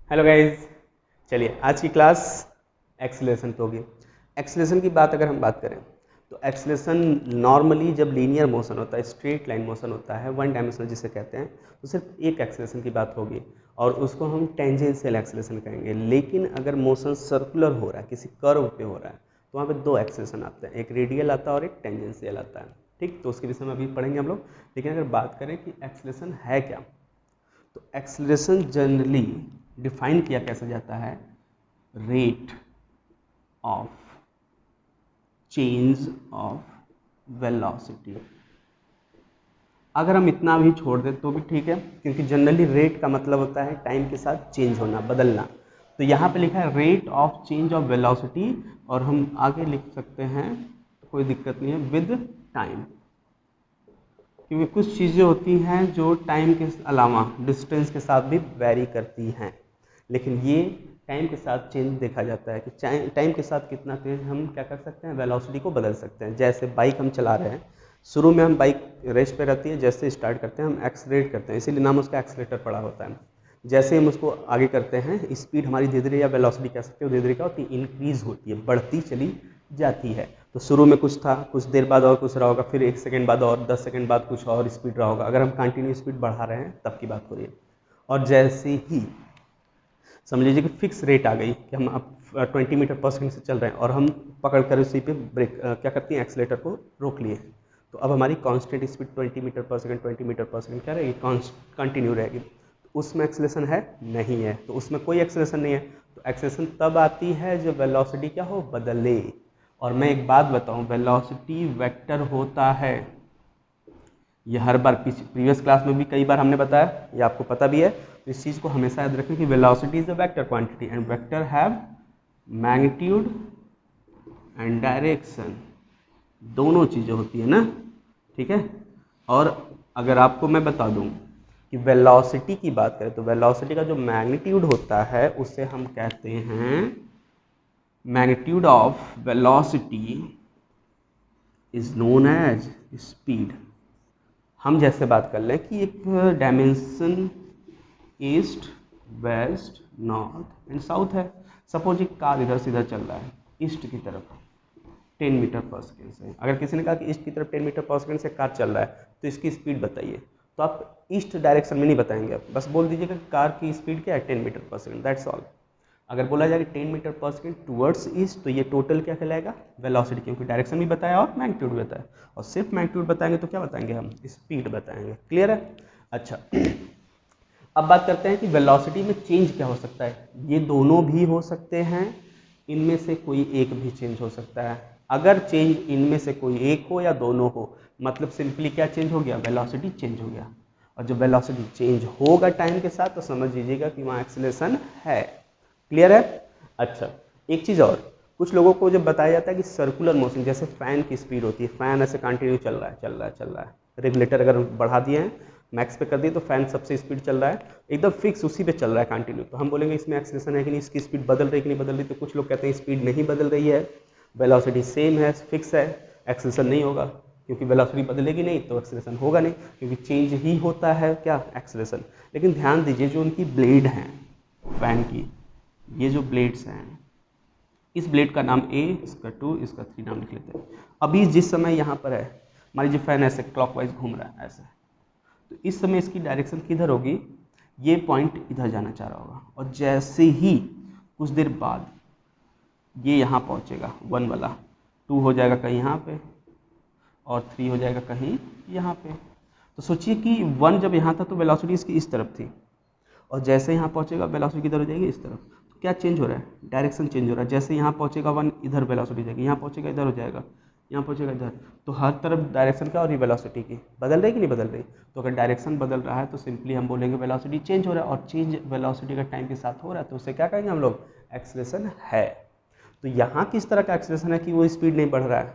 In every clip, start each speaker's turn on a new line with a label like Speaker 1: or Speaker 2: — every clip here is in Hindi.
Speaker 1: Hello guys. चलिए आज की क्लास एक्सीलरेशन पे होगी। एक्सीलरेशन की बात करें तो एक्सीलरेशन नॉर्मली जब लीनियर मोशन होता है, स्ट्रेट लाइन मोशन होता है, वन डायमेंशनल जिसे कहते हैं, तो सिर्फ एक एक्सीलरेशन की बात होगी और उसको हम टेंजेंशियल एक्सीलरेशन कहेंगे। लेकिन अगर मोशन सर्कुलर हो रहा है, किसी कर्व पे हो रहा है, तो वहाँ पे दो एक्सीलरेशन आते हैं, एक रेडियल आता है और एक टेंजेंशियल आता है। ठीक, तो उसके विषय में अभी पढ़ेंगे हम लोग। लेकिन अगर बात करें कि एक्सीलरेशन है क्या, तो एक्सीलरेशन जनरली डिफाइन किया कैसे जाता है, rate of change of velocity. अगर हम इतना भी छोड़ दें तो भी ठीक है, क्योंकि जनरली रेट का मतलब होता है टाइम के साथ चेंज होना, बदलना। तो यहाँ पे लिखा है rate of change of velocity, और हम आगे लिख सकते हैं, कोई दिक्कत नहीं है, विद टाइम। क्योंकि कुछ चीज़ें होती हैं जो टाइम के अलावा डिस्टेंस के साथ भी वैरी करती हैं, लेकिन ये टाइम के साथ चेंज देखा जाता है कि टाइम के साथ कितना तेज हम क्या कर सकते हैं, वेलोसिटी को बदल सकते हैं। जैसे बाइक हम चला रहे हैं, शुरू में हम बाइक रेस्ट पे रहती है, जैसे स्टार्ट करते हैं हम एक्सलेट करते हैं, इसीलिए नाम उसका एक्सलेटर पड़ा होता है। जैसे हम उसको आगे करते हैं, स्पीड हमारी धीरे धीरे, या वेलोसिटी कह सकते हो, धीरे धीरे क्या होती है, इंक्रीज होती है, बढ़ती चली जाती है। तो शुरू में कुछ था, कुछ देर बाद और कुछ रहा होगा, फिर 1 सेकंड बाद और 10 सेकंड बाद कुछ और स्पीड रहा होगा। अगर हम कंटिन्यू स्पीड बढ़ा रहे हैं तब की बात हो रही है। और जैसे ही समझ लीजिए कि फिक्स रेट आ गई कि हम अब 20 मीटर पर सेकंड से चल रहे हैं और हम पकड़ कर उसी पे ब्रेक क्या करती हैं, एक्सीलेटर को रोक लिए, तो अब हमारी constant speed 20 metre per second, 20 metre per second क्या रहेगी, कंटिन्यू रहेगी। तो उसमें एक्सीलरेशन है नहीं है, तो उसमें कोई एक्सीलरेशन नहीं है। तो एक्सीलरेशन तब आती है जब वेलोसिटी क्या हो, बदले। और मैं एक बात बताऊं, वेलोसिटी वेक्टर होता है, ये हर बार प्रीवियस क्लास में भी कई बार हमने बताया, ये आपको पता भी है। तो इस चीज़ को हमेशा याद रखें कि velocity is a vector quantity and vector have magnitude and direction, दोनों चीज़ें होती है ना, ठीक है। और अगर आपको मैं बता दूं कि वेलोसिटी की बात करें, तो वेलोसिटी का जो मैग्नीट्यूड होता है उसे हम कहते हैं, magnitude of velocity is known as speed. हम जैसे बात कर लें कि एक dimension east, west, north and south है। सपोज एक कार इधर से इधर चल रहा है, ईस्ट की तरफ 10 मीटर पर सेकेंड से। अगर किसी ने कहा कि ईस्ट की तरफ 10 मीटर पर सेकेंड से कार चल रहा है, तो इसकी स्पीड बताइए, तो आप ईस्ट डायरेक्शन में नहीं बताएंगे, आप बस बोल दीजिएगा कि कार की स्पीड क्या है, 10 मीटर पर सेकेंड, दैट्स ऑल। अगर बोला जाए कि 10 मीटर पर सेकेंड टुवर्ड्स ईस्ट, तो ये टोटल क्या कहलाएगा, वेलोसिटी, क्योंकि डायरेक्शन भी बताया और मैग्नीट्यूड भी बताया। और सिर्फ मैग्नीट्यूड बताएंगे तो क्या बताएंगे हम, स्पीड बताएंगे। क्लियर है? अच्छा, अब बात करते हैं कि वेलोसिटी में चेंज क्या हो सकता है। ये दोनों भी हो सकते हैं, इनमें से कोई एक भी चेंज हो सकता है। अगर चेंज इनमें से कोई एक हो या दोनों हो, मतलब सिंपली क्या चेंज हो गया, वेलोसिटी चेंज हो गया। और जब वेलोसिटी चेंज होगा टाइम के साथ, तो समझ लीजिएगा कि वहाँ एक्सीलरेशन है। क्लियर है? अच्छा, एक चीज़ और, कुछ लोगों को जब बताया जाता है कि सर्कुलर मोशन, जैसे फैन की स्पीड होती है, फैन ऐसे कंटिन्यू चल रहा है, चल रहा है, चल रहा है, रेगुलेटर अगर बढ़ा दिए हैं, मैक्स पे कर दिए, तो फैन सबसे स्पीड चल रहा है, एकदम फिक्स उसी पे चल रहा है कंटिन्यू, तो हम बोलेंगे इसमें एक्सीलरेशन है कि नहीं, इसकी स्पीड बदल रही कि नहीं बदल रही। तो कुछ लोग कहते हैं स्पीड नहीं बदल रही है, वेलोसिटी सेम है, फिक्स है, एक्सीलरेशन नहीं होगा, क्योंकि वेलोसिटी बदलेगी नहीं तो एक्सीलरेशन होगा नहीं, क्योंकि चेंज ही होता है क्या, एक्सीलरेशन। लेकिन ध्यान दीजिए, जो उनकी ब्लेड हैं फैन की, ये जो ब्लेड्स हैं, इस ब्लेड का नाम ए, इसका 2, इसका 3 नाम लिख लेते हैं। अभी जिस समय यहाँ पर है, हमारी जो फैन ऐसे क्लॉकवाइज घूम रहा है ऐसे, तो इस समय इसकी डायरेक्शन किधर होगी, ये पॉइंट इधर जाना चाह रहा होगा, और जैसे ही कुछ देर बाद ये यहाँ पहुँचेगा, 1 वाला 2 हो जाएगा कहीं यहाँ पे, और 3 हो जाएगा कहीं यहाँ पे। तो सोचिए कि 1 जब यहाँ था तो वेलोसिटी इसकी इस तरफ थी, और जैसे यहाँ पहुँचेगा वेलोसिटी किधर हो जाएगी, इस तरफ। तो क्या चेंज हो रहा है, डायरेक्शन चेंज हो रहा है। जैसे यहाँ पहुँचेगा 1, इधर वेलोसिटी जाएगी, यहाँ पहुँचेगा इधर हो जाएगा, यहाँ पहुँचेगा इधर। तो हर तरफ डायरेक्शन क्या हो रही है, वेलोसिटी की बदल रही कि नहीं बदल रही। तो अगर डायरेक्शन बदल रहा है तो सिंपली हम बोलेंगे वेलोसिटी चेंज हो रहा है, और चेंज वेलोसिटी का टाइम के साथ हो रहा है तो उसे क्या कहेंगे हम लोग, एक्सीलरेशन है। तो यहाँ किस तरह का एक्सीलरेशन है कि वो स्पीड नहीं बढ़ रहा है,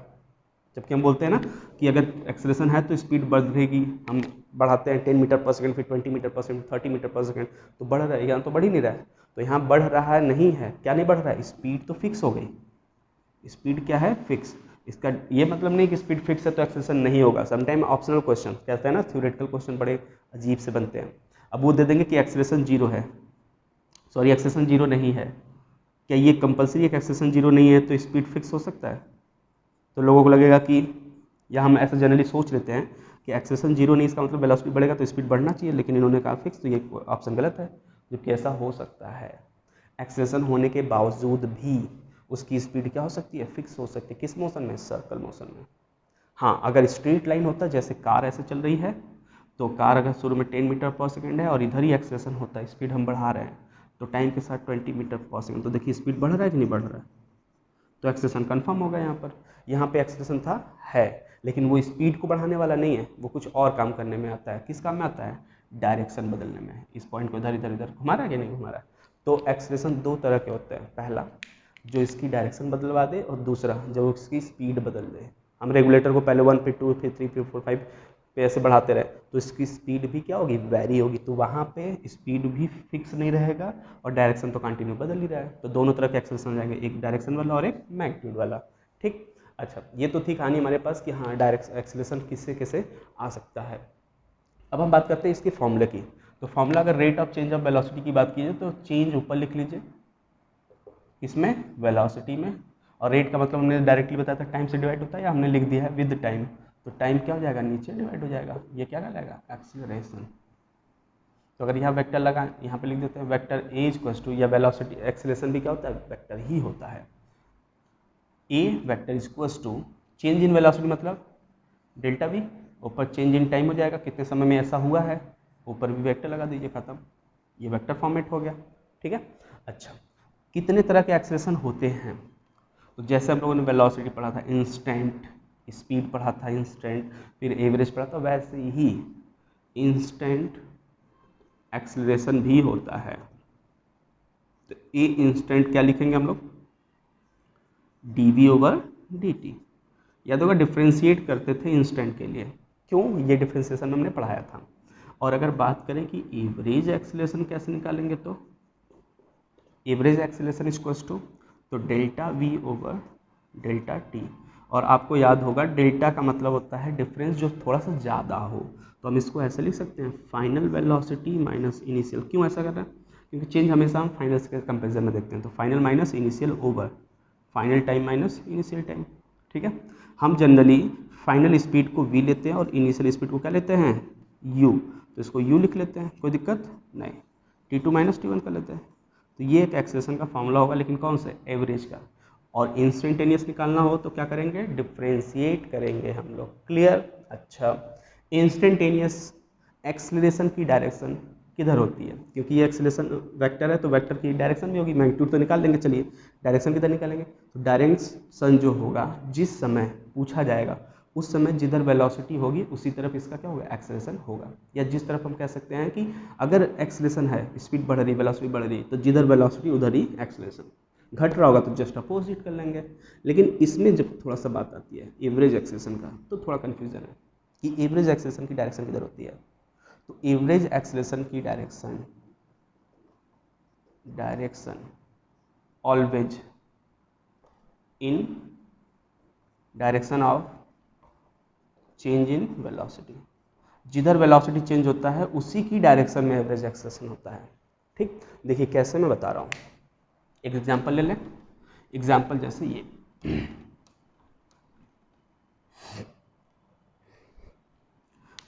Speaker 1: जबकि हम बोलते हैं ना कि अगर एक्सेलरेशन है तो स्पीड बढ़ेगी, हम बढ़ाते हैं 10 मीटर पर सेकंड, फिर 20 metre per second, 30 metre per second, तो बढ़ रहा है, यहाँ तो बढ़ ही नहीं रहा है। तो यहाँ बढ़ रहा है नहीं है, क्या नहीं बढ़ रहा है, स्पीड तो फिक्स हो गई, स्पीड क्या है, फिक्स। इसका ये मतलब नहीं कि स्पीड फिक्स है तो एक्सेलरेशन नहीं होगा। समटाइम ऑप्शनल क्वेश्चन कहते हैं ना, थ्योरेटिकल क्वेश्चन बड़े अजीब से बनते हैं। अब वो दे देंगे कि एक्सेलरेशन 0 है, सॉरी एक्सेलेरेशन जीरो नहीं है। क्या ये कंपलसरी है कि एक्सेलेरेशन जीरो नहीं है तो स्पीड फिक्स हो सकता है? तो लोगों को लगेगा कि, या हम ऐसा जनरली सोच लेते हैं कि एक्सेलेरेशन जीरो नहीं, इसका मतलब वेलोसिटी बढ़ेगा तो स्पीड बढ़ना चाहिए, लेकिन इन्होंने कहा फिक्स, तो ये ऑप्शन गलत है, जबकि ऐसा हो सकता है। एक्सेलेरेशन होने के बावजूद भी उसकी स्पीड क्या हो सकती है? फिक्स हो सकती है। किस मोशन में? सर्कल मोशन में। हाँ, अगर स्ट्रेट लाइन होता, जैसे कार ऐसे चल रही है, तो कार अगर शुरू में 10 मीटर पर सेकेंड है और इधर ही एक्सेलेरेशन होता है, स्पीड हम बढ़ा रहे हैं, तो टाइम के साथ 20 मीटर पर सेकेंड, तो देखिए स्पीड बढ़ रहा है कि नहीं बढ़ रहा है? तो एक्सेलेरेशन कंफर्म होगा यहाँ पर। यहाँ पे एक्सेलेरेशन था, है, लेकिन वो स्पीड को बढ़ाने वाला नहीं है, वो कुछ और काम करने में आता है। किस काम में आता है? डायरेक्शन बदलने में। इस पॉइंट को इधर इधर इधर घुमा रहा है कि नहीं घुमा रहा है? तो एक्सेलेरेशन दो तरह के होते हैं, पहला जो इसकी डायरेक्शन बदलवा दे, और दूसरा जो इसकी स्पीड बदल दे। हम रेगुलेटर को पहले 1 फिर 2 फिर 3 फिर 4 5 पे ऐसे बढ़ाते रहे, तो इसकी स्पीड भी क्या होगी? वेरी होगी। तो वहाँ पे स्पीड भी फिक्स नहीं रहेगा और डायरेक्शन तो कंटिन्यू बदल ही रहा है। तो दोनों तरह के एक्सेलेरेशन जाएंगे, एक डायरेक्शन वाला और एक मैग्नीट्यूड वाला। ठीक, अच्छा, ये तो थी कहानी हमारे पास कि हाँ डायरेक्ट एक्सेलेरेशन किससे कैसे आ सकता है। अब हम बात करते हैं इसके फॉर्मूले की। तो फॉर्मूला, अगर rate of change of velocity की बात कीजिए तो चेंज ऊपर लिख लीजिए, इसमें वेलोसिटी में, और रेट का मतलब हमने डायरेक्टली बताया था टाइम से डिवाइड होता है, या हमने लिख दिया है विद टाइम, तो टाइम क्या हो जाएगा? नीचे डिवाइड हो जाएगा, ये क्या कहलाएगा? एक्सीलरेशन। तो अगर यहाँ वेक्टर लगा, यहाँ पे लिख देते हैं वेक्टर ए इक्वल्स टू, या वेलोसिटी एक्सीलरेशन भी क्या होता है? वेक्टर ही होता है। A vector equals to change in velocity मतलब डेल्टा वी, ऊपर चेंज इन टाइम हो जाएगा, कितने समय में ऐसा हुआ है, ऊपर भी वेक्टर लगा दीजिए, खत्म। ये वेक्टर फॉर्मेट हो गया, ठीक है। अच्छा, कितने तरह के एक्सेलेरेशन होते हैं? तो जैसे हम लोगों ने वेलोसिटी पढ़ा था, इंस्टेंट, स्पीड पढ़ा था इंस्टेंट, फिर एवरेज पढ़ा था, वैसे ही इंस्टेंट एक्सेलरेशन भी होता है। तो ये इंस्टेंट क्या लिखेंगे हम लोग? dv over dt। याद होगा डिफ्रेंशिएट करते थे इंस्टेंट के लिए, क्यों? ये डिफ्रेंशिएशन हमने पढ़ाया था। और अगर बात करें कि एवरेज एक्सेलरेशन कैसे निकालेंगे, तो एवरेज एक्सेलरेशन इक्वल्स टू, तो delta we over delta T. और आपको याद होगा डेल्टा का मतलब होता है डिफरेंस जो थोड़ा सा ज़्यादा हो, तो हम इसको ऐसे लिख सकते हैं, फाइनल वेलोसिटी माइनस इनिशियल। क्यों ऐसा कर रहे हैं? क्योंकि चेंज हमेशा हम फाइनल के कंपेरिजन में देखते हैं, तो final minus initial over final time minus initial time, ठीक है। हम जनरली फाइनल स्पीड को v लेते हैं और इनिशियल स्पीड को क्या लेते हैं? u, तो इसको u लिख लेते हैं, कोई दिक्कत नहीं, t2 माइनस t1 कर लेते हैं। तो ये एक एक्सेलरेशन का फॉर्मूला होगा, लेकिन कौन सा? एवरेज का। और इंस्टेंटेनियस निकालना हो तो क्या करेंगे? डिफ्रेंशिएट करेंगे हम लोग, क्लियर? अच्छा, इंस्टेंटेनियस एक्सेलरेशन की डायरेक्शन किधर होती है? क्योंकि ये एक्सेलरेशन वेक्टर है, तो वेक्टर की डायरेक्शन भी होगी, मैग्नीट्यूड तो निकाल लेंगे, चलिए डायरेक्शन किधर निकालेंगे? तो डायरेक्शन जो होगा, जिस समय पूछा जाएगा उस समय जिधर वेलोसिटी होगी उसी तरफ इसका क्या होगा? एक्सेलरेशन होगा। या जिस तरफ हम कह सकते हैं कि अगर एक्सेलरेशन है, स्पीड बढ़ रही, वेलोसिटी बढ़ रही, तो जिधर वेलोसिटी उधर ही एक्सेलरेशन। घट रहा होगा तो जस्ट अपोजिट कर लेंगे। लेकिन इसमें जब थोड़ा सा बात आती है एवरेज एक्सेलरेशन का, तो थोड़ा कन्फ्यूजन है कि एवरेज एक्सेलरेशन की डायरेक्शन किधर होती है। तो एवरेज एक्सेलरेशन की direction always in direction of change in velocity. जिधर वेलोसिटी चेंज होता है उसी की डायरेक्शन में एवरेज एक्सेलरेशन होता है। ठीक, देखिए कैसे मैं बता रहा हूँ, एक एग्जांपल ले लें। एग्जांपल जैसे ये,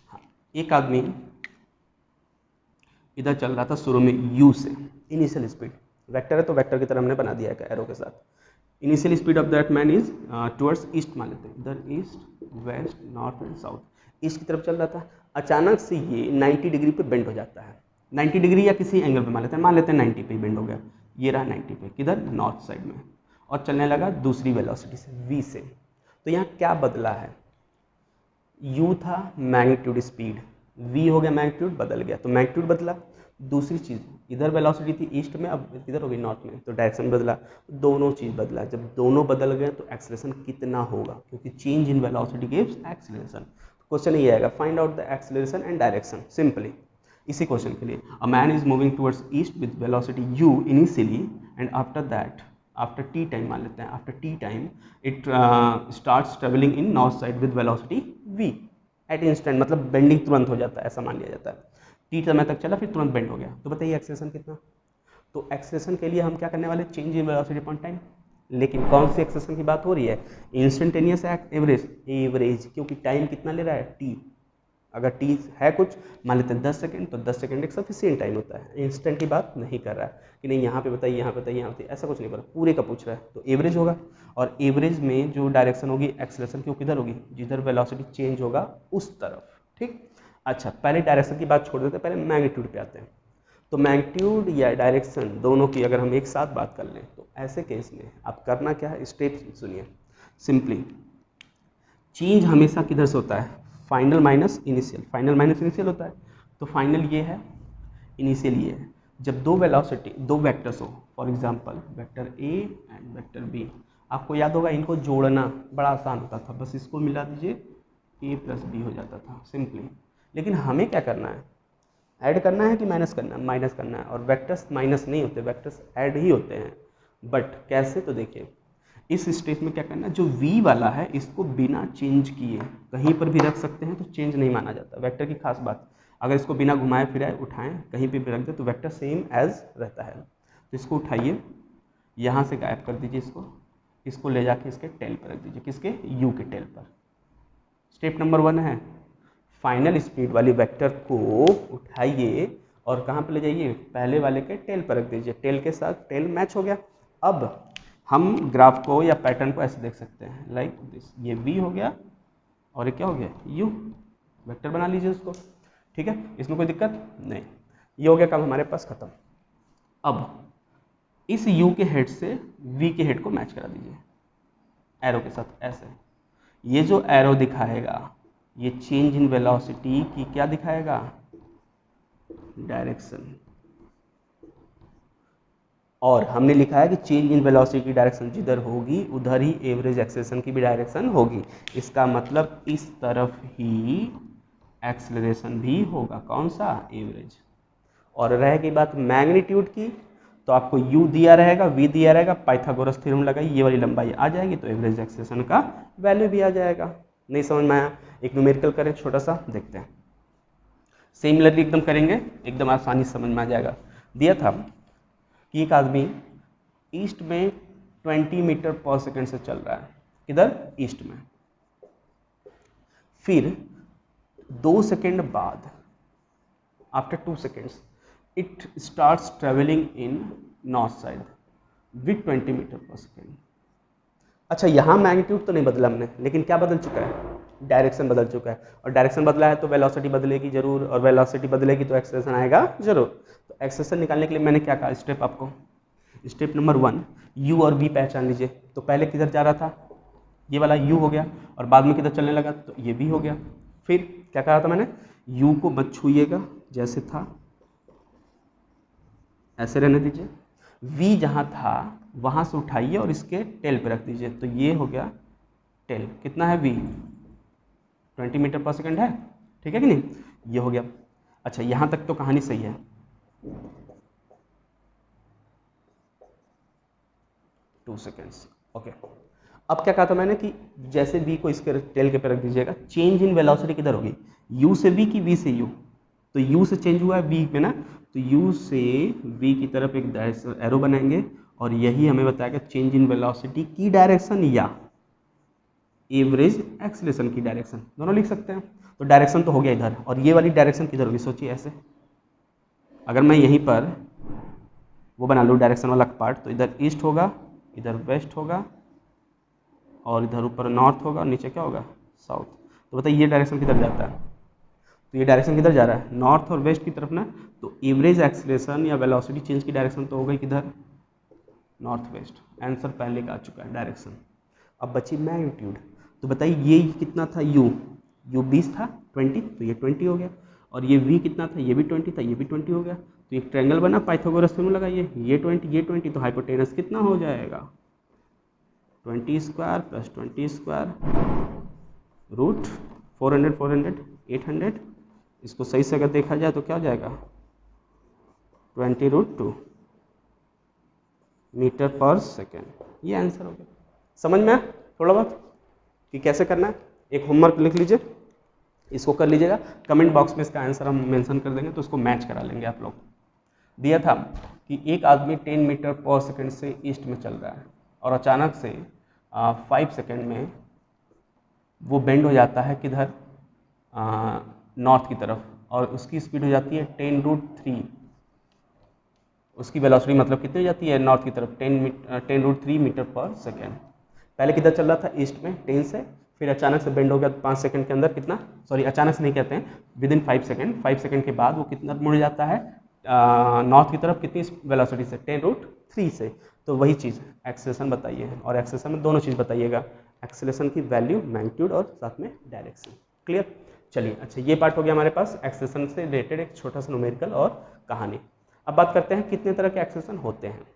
Speaker 1: हाँ, एक आदमी इधर चल रहा था शुरू में u से, इनिशियल स्पीड, वेक्टर है तो वेक्टर की तरह हमने बना दिया है एरो के साथ। Initial speed of that man is towards east, मान लेते हैं इधर east west north and south, east की तरफ चल रहा था। अचानक से ये 90 डिग्री पे बेंड हो जाता है, 90 डिग्री या किसी एंगल पे मान लेते हैं 90 पे बेंड हो गया, ये रहा 90 पे, किधर? नॉर्थ साइड में, और चलने लगा दूसरी वेलोसिटी से, v से। तो यहाँ क्या बदला है? u था मैग्नीट्यूड स्पीड, v हो गया मैग्नीट्यूड, बदल गया, तो मैग्नीट्यूड बदला। दूसरी चीज़, इधर वेलोसिटी थी ईस्ट में, अब किधर हो गई? नॉर्थ में, तो डायरेक्शन बदला। दोनों चीज़ बदला, जब दोनों बदल गए तो एक्सेलरेशन कितना होगा? क्योंकि change in velocity gives acceleration. Question ये आएगा, find out the acceleration and direction, simply. इसी क्वेश्चन के लिए, a man is moving towards east with velocity u initially and after that, after T time मान लेते हैं, after T time it starts travelling in north side with velocity v at instant, मतलब बेंडिंग तुरंत हो जाता है, ऐसा मान लिया जाता है। टी समय तक चला फिर तुरंत बेंड हो गया, तो बताइए एक्सेलरेशन कितना? तो एक्सेलेरेशन के लिए हम क्या करने वाले, change in velocity upon time. लेकिन कौन सी एक्सेलेरेशन की बात हो रही है, इंस्टेंटेनियस एवरेज, एवरेज, क्योंकि टाइम कितना ले रहा है, टी। अगर टी है कुछ, मान लेते हैं 10 सेकंड, तो 10 सेकंड एक सफिशिएंट टाइम होता है। इंस्टेंट की बात नहीं कर रहा है कि नहीं यहाँ पे बताइए, यहाँ पे बताइए, यहाँ पे, ऐसा कुछ नहीं कर रहा, पूरे का पूछ रहा है। तो एवरेज होगा, और एवरेज में जो डायरेक्शन होगी एक्सेलेरेशन की वो किधर होगी, जिधर वेलोसिटी चेंज होगा उस तरफ। ठीक, अच्छा पहले डायरेक्शन की बात छोड़ देते हैं, पहले मैग्नीट्यूड पे आते हैं। तो मैग्नीट्यूड या डायरेक्शन दोनों की अगर हम एक साथ बात कर लें, तो ऐसे केस में आप करना क्या है, स्टेप सुनिए। सिंपली चेंज हमेशा किधर से होता है, final minus initial, final minus initial होता है। तो फाइनल ये है, इनिशियल ये है। जब दो वेलोसिटी, दो वेक्टर्स हो, for example vector A and vector B, आपको याद होगा इनको जोड़ना बड़ा आसान होता था, बस इसको मिला दीजिए, ए प्लस बी हो जाता था सिंपली। लेकिन हमें क्या करना है, ऐड करना है कि माइनस करना है, माइनस करना है। और वेक्टर्स माइनस नहीं होते, वेक्टर्स ऐड ही होते हैं। बट कैसे, तो देखिए इस स्टेप में क्या करना है, जो v वाला है इसको बिना चेंज किए कहीं पर भी रख सकते हैं, तो चेंज नहीं माना जाता। वेक्टर की खास बात, अगर इसको बिना घुमाए फिराए उठाएं कहीं पे भी रख दे तो वेक्टर सेम एज रहता है। तो इसको उठाइए, यहाँ से गायब कर दीजिए इसको ले जाके इसके टेल पर रख दीजिए, किसके, u के टेल पर। स्टेप नंबर 1 है, फाइनल स्पीड वाली वेक्टर को उठाइए और कहाँ पर ले जाइए, पहले वाले के टेल पर रख दीजिए, टेल के साथ टेल मैच हो गया। अब हम ग्राफ को या पैटर्न को ऐसे देख सकते हैं, लाइक दिस, ये v हो गया और ये क्या हो गया, u, वेक्टर बना लीजिए उसको। ठीक है, इसमें कोई दिक्कत नहीं, ये हो गया काम हमारे पास खत्म। अब इस u के हेड से v के हेड को मैच करा दीजिए एरो के साथ, ऐसे। ये जो एरो दिखाएगा ये चेंज इन वेलोसिटी की क्या दिखाएगा, डायरेक्शन। और हमने लिखा है कि चेंज इन वेलोसिटी की डायरेक्शन जिधर होगी उधर ही एवरेज एक्सेलरेशन की भी डायरेक्शन होगी। इसका मतलब इस तरफ ही एक्सेलरेशन भी होगा, कौन सा, एवरेज। और रहेगी बात मैग्नीट्यूड की, तो आपको u दिया रहेगा, v दिया रहेगा, पाइथागोरस थ्योरम लगाइए, ये वाली लंबाई आ जाएगी तो एवरेज एक्सेलरेशन का वैल्यू भी आ जाएगा। नहीं समझ में आया, एक न्यूमेरिकल करें छोटा सा, देखते हैं। सिमिलरली एकदम करेंगे, एकदम आसानी से समझ में आ जाएगा। दिया था कि एक आदमी ईस्ट में 20 मीटर पर सेकंड से चल रहा है, किधर, ईस्ट में। फिर 2 सेकंड बाद, after 2 seconds, it starts travelling in north side with 20 metre per second. अच्छा, यहाँ मैग्नीट्यूड तो नहीं बदला हमने, लेकिन क्या बदल चुका है, डायरेक्शन बदल चुका है। और डायरेक्शन बदला है तो वेलोसिटी बदलेगी जरूर, और वेलोसिटी बदलेगी तो एक्सेलरेशन आएगा जरूर। तो एक्सेलरेशन निकालने के लिए मैंने क्या कहा, स्टेप आपको, स्टेप नंबर 1, u और v पहचान लीजिए। तो पहले किधर जा रहा था, ये वाला u हो गया, और बाद में किधर चलने लगा, तो ये v हो गया। फिर क्या कहा था मैंने, u को मत छूइएगा, जैसे था ऐसे रहने दीजिए। v जहाँ था वहाँ से उठाइए और इसके टेल पे रख दीजिए, तो ये हो गया टेल। कितना है v, 20 मीटर पर सेकंड है, ठीक है कि नहीं, ये हो गया। अच्छा, यहाँ तक तो कहानी सही है। 2 सेकेंड्स, ओके। अब क्या कहा था मैंने कि जैसे v को इसके टेल के पे रख दीजिएगा, चेंज इन वेलोसिटी किधर होगी, u से v की v से u। तो u से चेंज हुआ है v में ना, तो u से v की तरफ एक एरो बनाएंगे, और यही हमें बताएगा चेंज इन वेलोसिटी की डायरेक्शन या एवरेज एक्सेलरेशन की डायरेक्शन, दोनों लिख सकते हैं। तो डायरेक्शन तो हो गया इधर, और ये वाली डायरेक्शन किधर होगी, सोचिए ऐसे। अगर मैं यहीं पर वो बना लूँ डायरेक्शन वाला पार्ट, तो इधर ईस्ट होगा, इधर वेस्ट होगा, और इधर ऊपर नॉर्थ होगा, और नीचे क्या होगा, साउथ। तो बताइए ये डायरेक्शन किधर जाता है, तो ये डायरेक्शन किधर जा रहा है, नॉर्थ और वेस्ट की तरफ ना। तो एवरेज एक्सेलरेशन या वेलोसिटी चेंज की डायरेक्शन तो हो गई किधर, नॉर्थ वेस्ट। आंसर पहले का आ चुका है डायरेक्शन। अब बची मैग्नीट्यूड, तो बताइए ये कितना था, u 20 था, 20, तो ये 20 हो गया। और ये v कितना था, ये भी 20 था, ये भी 20 हो गया। तो एक ट्रायंगल बना, पाइथागोरस थ्योरम लगाइए, ये 20, ये 20, तो हाइपोटेनस कितना हो जाएगा, 20 स्क्वायर प्लस 20 स्क्वायर रूट 400 400 800। इसको सही से अगर देखा जाए तो क्या हो जाएगा, 20√2 मीटर पर सेकेंड। ये आंसर हो गया। समझ में आया थोड़ा बहुत कि कैसे करना है, एक होमवर्क लिख लीजिए, इसको कर लीजिएगा। कमेंट बॉक्स में इसका आंसर हम मेंशन कर देंगे, तो उसको मैच करा लेंगे आप लोग। दिया था कि एक आदमी 10 मीटर पर सेकंड से ईस्ट में चल रहा है और अचानक से 5 सेकंड में वो बेंड हो जाता है किधर, नॉर्थ की तरफ, और उसकी स्पीड हो जाती है 10√3, उसकी वेलोसिटी मतलब कितनी हो जाती है नॉर्थ की तरफ 10√3 मीटर पर सेकेंड। पहले किधर चल रहा था, ईस्ट में 10 से, फिर अचानक से बेंड हो गया 5 सेकंड के अंदर, कितना, सॉरी अचानक से नहीं कहते हैं, विद इन 5 सेकंड, 5 सेकंड के बाद वो कितना मुड़ जाता है नॉर्थ की तरफ, कितनी वेलोसिटी से, 10√3 से। तो वही चीज़ एक्सेलेरेशन बताइए, और एक्सेलेरेशन में दोनों चीज़ बताइएगा, एक्सेलेरेशन की वैल्यू, मैग्नीट्यूड और साथ में डायरेक्शन। क्लियर। चलिए, अच्छा ये पार्ट हो गया हमारे पास एक्सेलेरेशन से रिलेटेड एक छोटा सा न्यूमेरिकल और कहानी। अब बात करते हैं कितने तरह के एक्सेलेरेशन होते हैं।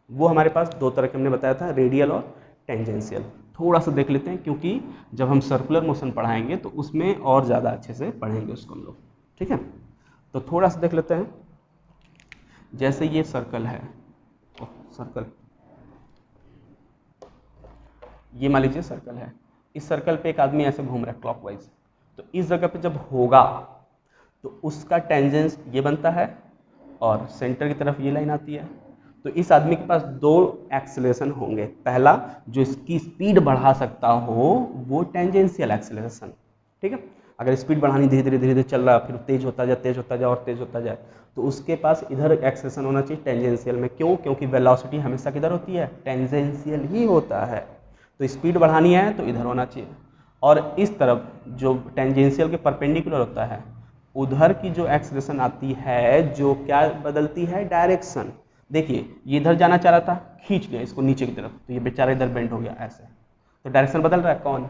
Speaker 1: वो हमारे पास दो तरह के हमने बताया था, रेडियल और टेंजेंशियल। थोड़ा सा देख लेते हैं क्योंकि जब हम सर्कुलर मोशन पढ़ाएंगे तो उसमें और ज़्यादा अच्छे से पढ़ेंगे उसको हम लोग, ठीक है। तो थोड़ा सा देख लेते हैं। जैसे ये सर्कल है, सर्कल, ये मान लीजिए सर्कल है, इस सर्कल पे एक आदमी ऐसे घूम रहा है क्लॉकवाइज, तो इस जगह पे जब होगा तो उसका टेंजेंस ये बनता है और सेंटर की तरफ ये लाइन आती है। तो इस आदमी के पास दो एक्सेलरेशन होंगे, पहला जो इसकी स्पीड बढ़ा सकता हो वो टेंजेंशियल एक्सेलरेशन, ठीक है। अगर स्पीड बढ़ानी धीरे धीरे धीरे धीरे चल रहा है, फिर तेज होता जाए, तेज होता जाए और तेज होता जाए, तो उसके पास इधर एक्सेलरेशन होना चाहिए टेंजेंशियल में। क्यों? क्योंकि वेलोसिटी हमेशा किधर होती है, टेंजेंशियल ही होता है। तो स्पीड बढ़ानी है तो इधर होना चाहिए, और इस तरफ जो टेंजेंशियल के परपेंडिकुलर होता है उधर की जो एक्सेलरेशन आती है जो क्या बदलती है, डायरेक्शन। देखिए ये इधर जाना चाह रहा था, खींच लिया इसको नीचे की तरफ, तो ये बेचारा इधर बेंड हो गया ऐसे, तो डायरेक्शन बदल रहा है कौन,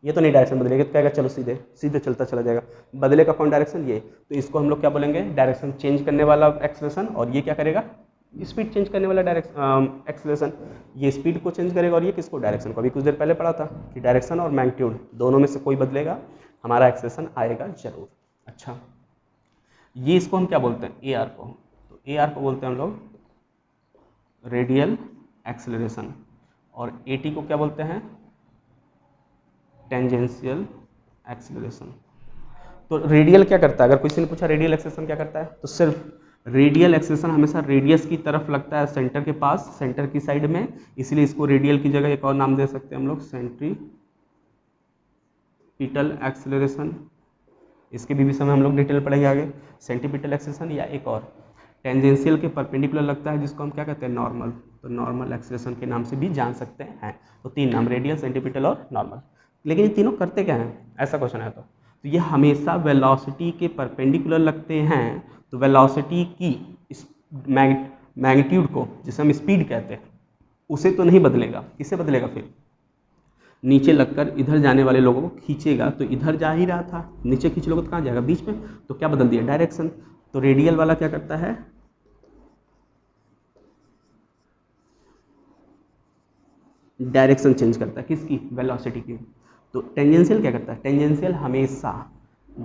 Speaker 1: ये तो नहीं डायरेक्शन बदलेगा, तो कहेगा चलो सीधे सीधे चलता चला जाएगा, बदलेगा कौन डायरेक्शन, ये। तो इसको हम लोग क्या बोलेंगे, डायरेक्शन चेंज करने वाला एक्सेलरेशन, और ये क्या करेगा, स्पीड चेंज करने वाला डायरेक्शन एक्सेलरेशन। ये स्पीड को चेंज करेगा और ये किसको, डायरेक्शन को। अभी कुछ देर पहले पढ़ा था कि डायरेक्शन और मैग्नीट्यूड दोनों में से कोई बदलेगा, हमारा एक्सेलरेशन आएगा जरूर। अच्छा, ये इसको हम क्या बोलते हैं, ए आर को, तो ए आर को बोलते हैं हम लोग रेडियल एक्सेलरेशन, और ए टी को क्या बोलते हैं, टेंजेंशियल एक्सेलरेशन। तो रेडियल क्या करता है, अगर किसी ने पूछा रेडियल एक्सेलरेशन क्या करता है, तो सिर्फ रेडियल एक्सेलरेशन हमेशा रेडियस की तरफ लगता है, सेंटर के पास, सेंटर की साइड में, इसलिए इसको रेडियल की जगह एक और नाम दे सकते हैं हम लोग, सेंट्रीपिटल एक्सेलरेशन। इसके भी विषय में हम लोग डिटेल पढ़ेंगे आगे, सेंटीपिटल एक्सेलरेशन, या एक और टेंजेंशियल के परपेंडिकुलर लगता है जिसको हम क्या कहते हैं, नॉर्मल। तो नॉर्मल एक्सेलरेशन के नाम से भी जान सकते हैं। तो तीन नाम, रेडियल, सेंटीपिटल और नॉर्मल। लेकिन ये तीनों करते क्या हैं, ऐसा क्वेश्चन है तो ये हमेशा वेलोसिटी के परपेंडिकुलर लगते हैं। तो वेलोसिटी की मैग्नीट्यूड को, जिसे हम स्पीड कहते हैं, उसे तो नहीं बदलेगा, किसे बदलेगा, फिर नीचे लगकर इधर जाने वाले लोगों को खींचेगा, तो इधर जा ही रहा था, नीचे खींच लोगे तो कहाँ जाएगा, बीच में, तो क्या बदल दिया, डायरेक्शन। तो रेडियल वाला क्या करता है, डायरेक्शन चेंज करता है, किसकी, वेलोसिटी की। तो टेंजेंशियल क्या करता है, टेंजेंशियल हमेशा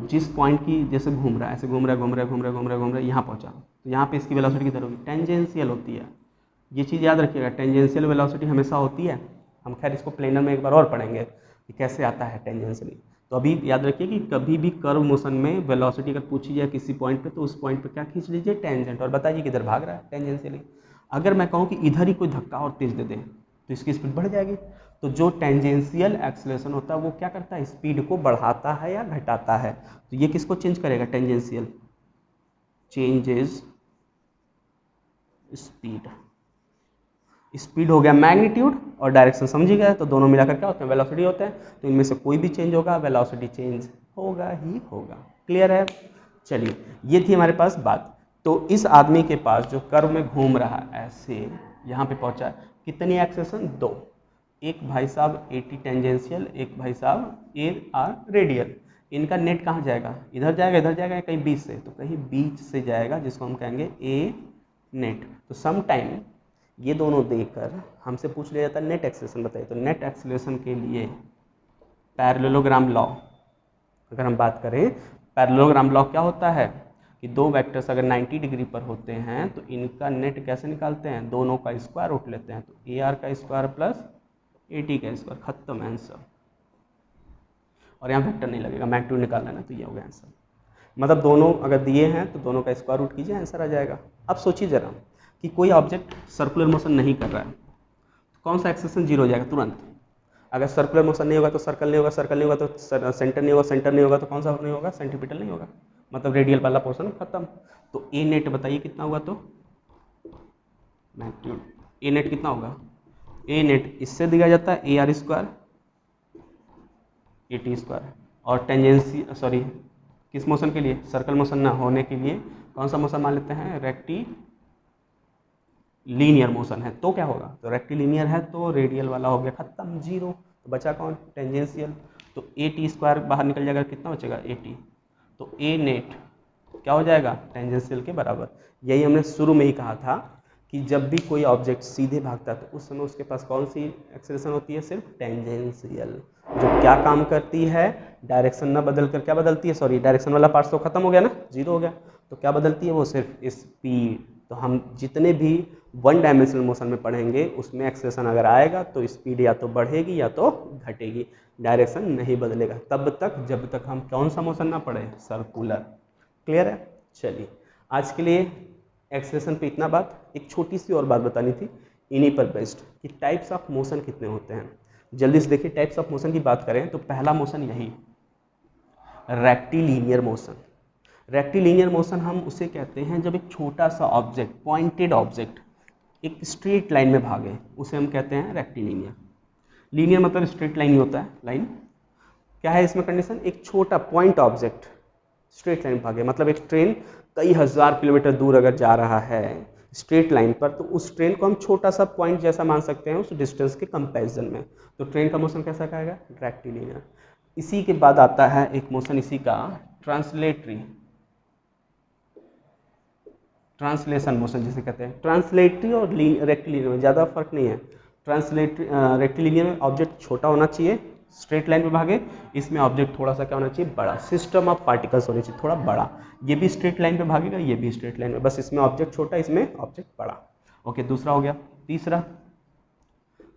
Speaker 1: जिस पॉइंट की, जैसे घूम रहा है, ऐसे घूम रहा है, घूम रहा है, घूम रहा है, घूम रहा है, घूम रहा है, यहाँ पहुँचा, तो यहाँ पे इसकी वेलोसिटी किधर होगी, टेंजेंशियल होती है। ये चीज़ याद रखिएगा, टेंजेंशियल वेलोसिटी हमेशा होती है। हम खैर इसको प्लेनर में एक बार और पढ़ेंगे कि कैसे आता है टेंजेंशियली। तो अभी याद रखिए कि कभी भी कर्व मोशन में वेलोसिटी अगर पूछी जाए किसी पॉइंट पे, तो उस पॉइंट पे क्या खींच लीजिए, टेंजेंट, और बताइए किधर भाग रहा है, टेंजेंशियली। अगर मैं कहूँ कि इधर ही कोई धक्का और तेज दे दे तो इसकी स्पीड बढ़ जाएगी। तो जो टेंजेंशियल एक्सेलरेशन होता है वो क्या करता है, स्पीड को बढ़ाता है या घटाता है। तो ये किसको चेंज करेगा, टेंजेंशियल चेंजेस स्पीड। स्पीड हो गया मैग्नीट्यूड, और डायरेक्शन समझी गया, तो दोनों मिलाकर क्या होते हैं, वेलोसिटी होते हैं। तो इनमें से कोई भी चेंज होगा, वेलोसिटी चेंज होगा ही होगा। क्लियर है। चलिए, ये थी हमारे पास बात। तो इस आदमी के पास जो कर्व में घूम रहा ऐसे यहाँ पे पहुंचा, कितनी एक्सेलरेशन, दो। एक भाई साहब 80 टेंजेंशियल, एक भाई साहब AR रेडियल। इनका नेट कहाँ जाएगा, इधर जाएगा, इधर जाएगा, कहीं बीच से, तो कहीं बीच से जाएगा, जिसको हम कहेंगे A नेट। तो सम टाइम ये दोनों देकर हमसे पूछ लिया जाता है नेट एक्सेलरेशन बताइए। तो नेट एक्सेलरेशन के लिए पैरेललोग्राम लॉ, अगर हम बात करें, पैरेललोग्राम लॉ क्या होता है कि दो वेक्टर्स अगर 90 डिग्री पर होते हैं तो इनका नेट कैसे निकालते हैं, दोनों का स्क्वायर रूट लेते हैं। तो AR का स्क्वायर प्लस AT का स्क्वायर, खत्म आंसर। और यहाँ वेक्टर नहीं लगेगा, मैग्नीट्यूड निकालना है ना, तो ये हो गया आंसर। मतलब दोनों अगर दिए हैं तो दोनों का स्क्वायर रूट कीजिए, आंसर आ जाएगा। अब सोचिए जरा कि कोई ऑब्जेक्ट सर्कुलर मोशन नहीं कर रहा है, तो कौन सा एक्सेलेरेशन जीरो हो जाएगा तुरंत। अगर सर्कुलर मोशन नहीं होगा तो सर्कल नहीं होगा, सर्कल नहीं होगा तो सेंटर नहीं होगा, सेंटर नहीं होगा तो कौन सा नहीं होगा, सेंटीपिटल नहीं होगा, मतलब रेडियल वाला पोर्शन खत्म। तो ए नेट बताइए कितना हुआ, तो मैग्नीट्यूड ए नेट कितना होगा, ए नेट इससे दिया जाता है A R square A T square, और टेंजेंसी सॉरी किस मोशन के लिए, सर्कल मोशन ना होने के लिए कौन सा मोशन मान लेते हैं, रेक्टी लीनियर मोशन है, तो क्या होगा, तो रेक्टिलिनियर है तो रेडियल वाला हो गया खत्म, जीरो। तो बचा कौन, टेंजेंशियल। तो ए टी स्क्वायर बाहर निकल जाएगा, कितना बचेगा ए टी, तो ए नेट क्या हो जाएगा, टेंजेंशियल के बराबर। यही हमने शुरू में ही कहा था कि जब भी कोई ऑब्जेक्ट सीधे भागता है तो उस समय उसके पास कौन सी एक्सेलरेशन होती है, सिर्फ टेंजेंशियल, जो क्या काम करती है, डायरेक्शन ना बदल कर क्या बदलती है, सॉरी डायरेक्शन वाला पार्ट तो खत्म हो गया ना, जीरो हो गया, तो क्या बदलती है वो, सिर्फ स्पीड। तो हम जितने भी वन डायमेंशनल मोशन में पढ़ेंगे उसमें एक्सेलरेशन अगर आएगा तो स्पीड या तो बढ़ेगी या तो घटेगी, डायरेक्शन नहीं बदलेगा तब तक जब तक हम कौन सा मोशन ना पढ़े, सर्कुलर। क्लियर है। चलिए आज के लिए एक्सेलरेशन पे इतना बात। एक छोटी सी और बात बतानी थी इन्हीं पर बेस्ड कि टाइप्स ऑफ मोशन कितने होते हैं। जल्दी से देखिए, टाइप्स ऑफ मोशन की बात करें तो पहला मोशन यही रेक्टिलिनियर मोशन। रेक्टिलिनियर मोशन हम उसे कहते हैं जब एक छोटा सा ऑब्जेक्ट, पॉइंटेड ऑब्जेक्ट एक स्ट्रेट लाइन में भागे, उसे हम कहते हैं रेक्टिलिनियर। लीनियर मतलब स्ट्रेट लाइन ही होता है, लाइन। क्या है इसमें कंडीशन, एक छोटा पॉइंट ऑब्जेक्ट स्ट्रेट लाइन भागे, मतलब एक ट्रेन कई हजार किलोमीटर दूर अगर जा रहा है स्ट्रेट लाइन पर, तो उस ट्रेन को हम छोटा सा पॉइंट जैसा मान सकते हैं उस डिस्टेंस के कंपैरिजन में। तो ट्रेन का मोशन कैसा कहेगा, रेक्टिलिनियर। इसी के बाद आता है एक मोशन इसी का, ट्रांसलेटरी, ट्रांसलेशन मोशन जिसे कहते हैं। ट्रांसलेटरी और रेक्टिलिनियर में ज़्यादा फर्क नहीं है। ट्रांसलेटरी रेक्टिलिनियर में ऑब्जेक्ट छोटा होना चाहिए, स्ट्रेट लाइन में भागे, इसमें ऑब्जेक्ट थोड़ा सा क्या होना चाहिए, बड़ा, सिस्टम ऑफ पार्टिकल्स होने चाहिए थोड़ा बड़ा। ये भी स्ट्रेट लाइन पे भागेगा, ये भी स्ट्रेट लाइन में, बस इसमें ऑब्जेक्ट छोटा, इसमें ऑब्जेक्ट बड़ा। ओके, दूसरा हो गया। तीसरा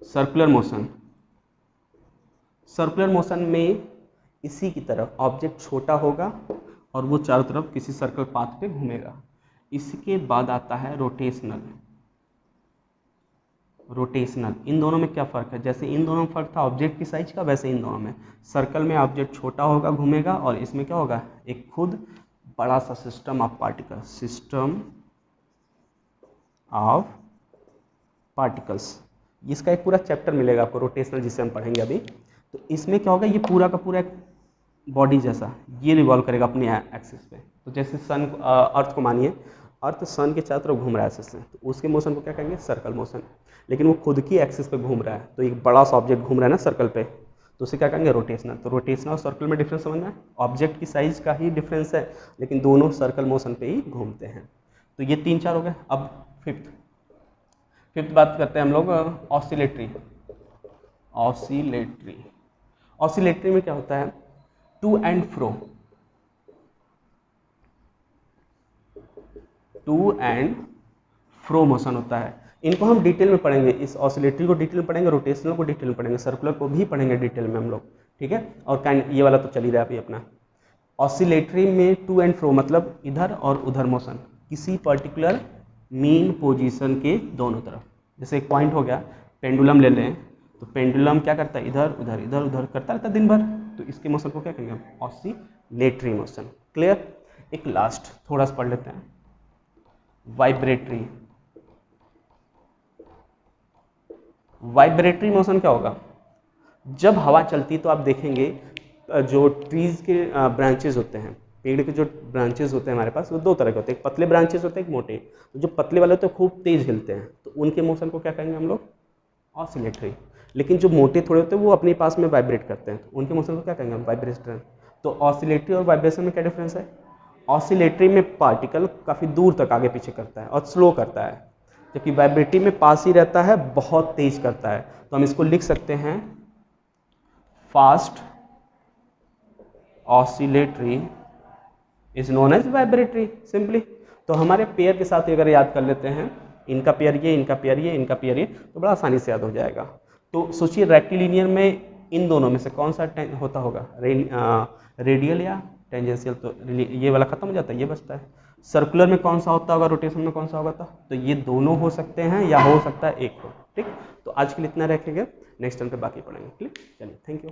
Speaker 1: सर्कुलर मोशन। सर्कुलर मोशन में इसी की तरह ऑब्जेक्ट छोटा होगा और वो चारों तरफ किसी सर्कल पाथ पे घूमेगा। इसके बाद आता है रोटेशनल। रोटेशनल, इन दोनों में क्या फ़र्क है, जैसे इन दोनों में फ़र्क था ऑब्जेक्ट की साइज का, वैसे इन दोनों में सर्कल में ऑब्जेक्ट छोटा होगा घूमेगा, और इसमें क्या होगा, एक खुद बड़ा सा system of particles, system of particles. इसका एक पूरा चैप्टर मिलेगा आपको रोटेशनल, जिसे हम पढ़ेंगे अभी। तो इसमें क्या होगा, ये पूरा का पूरा एक बॉडी जैसा ये रिवॉल्व करेगा अपने एक्सिस पे। तो जैसे सन, अर्थ को मानिए, अर्थ सन के चारों तरफ घूम रहा है एक्सिस में, तो उसके मोशन को क्या कहेंगे, सर्कल मोशन। लेकिन वो खुद की एक्सिस पे घूम रहा है, तो एक बड़ा सा ऑब्जेक्ट घूम रहा है ना सर्कल पे, तो उसे क्या कहेंगे, रोटेशनल। तो रोटेशनल और सर्कल में डिफरेंस समझना है, ऑब्जेक्ट की साइज का ही डिफरेंस है, लेकिन दोनों सर्कल मोशन पे ही घूमते हैं। तो ये 3-4 हो गए। अब फिफ्थ बात करते हैं हम लोग ऑसिलेटरी। ऑसिलेटरी, ऑसिलेटरी में क्या होता है, to and fro, to and fro motion होता है। इनको हम डिटेल में पढ़ेंगे, इस ऑसिलेटरी को डिटेल में पढ़ेंगे, रोटेशनल को डिटेल में पढ़ेंगे, सर्कुलर को भी पढ़ेंगे डिटेल में हम लोग, ठीक है। और काइंड ये वाला तो चल ही रहा है अभी अपना। ऑसिलेटरी में टू एंड फ्रो मतलब इधर और उधर मोशन, किसी पर्टिकुलर मीन पोजीशन के दोनों तरफ। जैसे एक पॉइंट हो गया, पेंडुलम ले लें, तो पेंडुलम क्या करता है, इधर उधर इधर उधर करता रहता है दिन भर, तो इसके मोशन को क्या कहेंगे हम, ऑसिलेटरी मोशन। क्लियर। एक लास्ट थोड़ा सा पढ़ लेते हैं, वाइब्रेटरी। वाइब्रेटरी मोशन क्या होगा, जब हवा चलती है तो आप देखेंगे जो ट्रीज के ब्रांचेस होते हैं, पेड़ के जो ब्रांचेस होते हैं हमारे पास, वो दो तरह के होते हैं, एक पतले ब्रांचेस होते हैं, एक मोटे। तो जो पतले वाले होते हैं खूब तेज हिलते हैं, तो उनके मोशन को क्या कहेंगे हम लोग, ऑसिलेटरी। लेकिन जो मोटे थोड़े होते हैं वो अपने पास में वाइब्रेट करते हैं, तो उनके मोशन को क्या कहेंगे हम, वाइब्रेशन। तो ऑसिलेटरी और वाइब्रेशन में क्या डिफरेंस है, ऑसिलेटरी में पार्टिकल काफ़ी दूर तक आगे पीछे करता है और स्लो करता है, जबकि वाइब्रेटरी में पास ही रहता है, बहुत तेज करता है। तो हम इसको लिख सकते हैं fast oscillatory is known as vibratory, simply. तो हमारे पेयर के साथ अगर याद कर लेते हैं, इनका पेयर ये, इनका पेयर ये, इनका पेयर ये, तो बड़ा आसानी से याद हो जाएगा। तो सोचिए रेक्टिलिनियर में इन दोनों में से कौन सा होता होगा, रेडियल या टेंजेंशियल तो ये वाला खत्म हो जाता है, ये बचता है। सर्कुलर में कौन सा होता होगा, रोटेशन में कौन सा होगा, तो ये दोनों हो सकते हैं या हो सकता है एक हो। ठीक, तो आज के लिए इतना रखेंगे, नेक्स्ट टाइम पे बाकी पढ़ेंगे। क्लिक, चलिए, थैंक यू।